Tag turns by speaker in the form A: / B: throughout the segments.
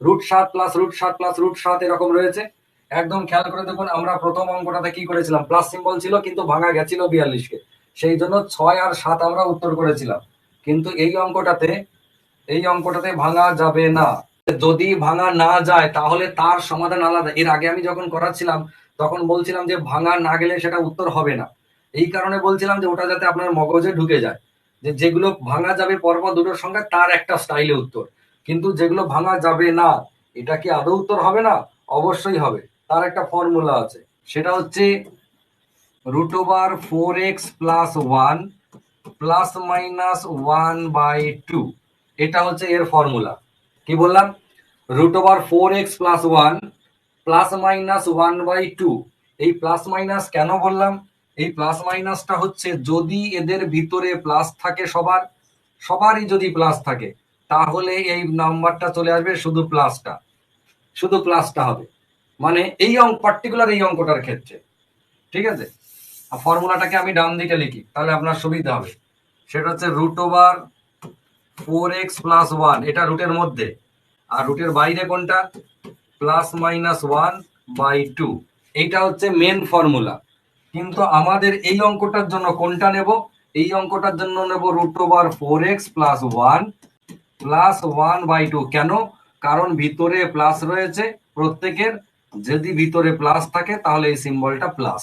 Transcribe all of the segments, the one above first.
A: √7 এরকম রয়েছে। একদম খেয়াল করে দেখুন, আমরা প্রথম অঙ্কটাতে কি করেছিলাম, প্লাস সিম্বল ছিল কিন্তু ভাঙা গেছিল 42কে, সেই জন্য 6 আর 7 আমরা উত্তর করেছিলাম। কিন্তু এই অঙ্কটাতে ভাঙা যাবে না। যদি ভাঙা না যায় তাহলে তার সমাধান আলাদা। এর আগে আমি যখন করাচ্ছিলাম তখন বলছিলাম যে ভাঙা না গেলে সেটা উত্তর হবে না। এই কারণে বলছিলাম যে ওটা যাতে আপনার মগজে ঢুকে যায়, যে যেগুলো ভাঙা যাবে পরপর দুটোর সঙ্গে তার একটা স্টাইলে উত্তর, কিন্তু যেগুলো ভাঙা যাবে না এটা কি আদৌ উত্তর হবে না? অবশ্যই হবে। তার একটা ফর্মুলা আছে, সেটা হচ্ছে √4x+1 ±1/2। এটা হচ্ছে এর ফর্মুলা। কি বললাম? √4x+1 ±1/2। এই প্লাস মাইনাস কেন বললাম? এই প্লাস মাইনাসটা হচ্ছে যদি এদের ভিতরে প্লাস থাকে, সবারই যদি প্লাস থাকে, তাহলে এই নাম্বারটা চলে আসবে শুধু প্লাসটা হবে, মানে এই পার্টিকুলার এই অঙ্কটার ক্ষেত্রে। ঠিক আছে, ফর্মুলাটাকে আমি ডান দিকে লিখি তাহলে আপনার সুবিধা হবে। সেটা হচ্ছে √4x+1, এটা রুটের মধ্যে, আর রুটের বাইরে কোনটা, +-1/2। এইটা হচ্ছে মেন ফর্মুলা। কিন্তু আমাদের এই অঙ্কটার জন্য কোনটা নেব? এই অঙ্কটার জন্য নেব √4x+1 +1/2। কেন? কারণ ভিতরে প্লাস রয়েছে প্রত্যেকের। যদি ভিতরে প্লাস থাকে তাহলে এই সিম্বলটা প্লাস,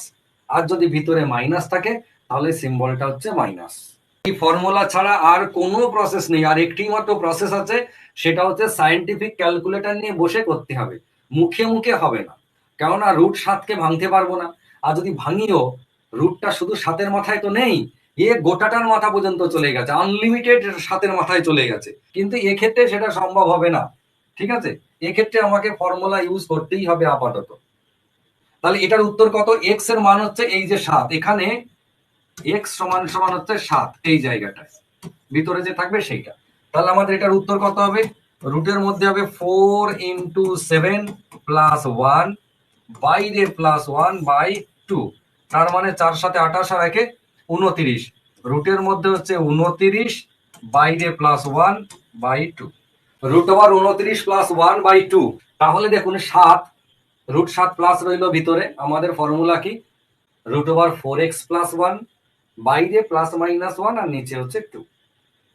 A: আর যদি ভিতরে মাইনাস থাকে তাহলে সিম্বলটা হচ্ছে মাইনাস। এই ফর্মুলা ছাড়া আর কোনো প্রসেস নেই। আর একটি মাত্র প্রসেস আছে, সেটা হচ্ছে সায়েন্টিফিক ক্যালকুলেটর নিয়ে বসে করতে হবে, মুখে মুখে হবে না। কেননা √7কে ভাঙতে পারবো না। আর যদি ভাঙিও, রুটটা শুধু 7-এর মাথায় তো নেই, গোটাটার মাথা পর্যন্ত চলে গেছে, আনলিমিটেড 7-এর মাথায় চলে গেছে। কিন্তু এক্ষেত্রে সেটা সম্ভব হবে না। ঠিক আছে, এক্ষেত্রে আমাকে ফর্মুলা ইউজ করতেই হবে আপাতত। তাহলে এটার উত্তর কত? এক্স এর মান হচ্ছে এই যে 7, এখানে এক্স সমান সমান হচ্ছে 7, এই জায়গাটায় ভিতরে যে থাকবে সেইটা। তাহলে আমাদের এটার উত্তর কত হবে? রুটের মধ্যে হবে 4 × 7 +1, বাইরে +1/2। তার মানে 4 × 7 = 28 আর 1 = 29। রুটের মধ্যে হচ্ছে 29, বাইরে +1/2। √29 +1/2। তাহলে দেখুন 7, √7 প্লাস রইল ভিতরে। আমাদের ফর্মুলা কি? √4x+1, বাইরে +-1 আর নিচে হচ্ছে 2।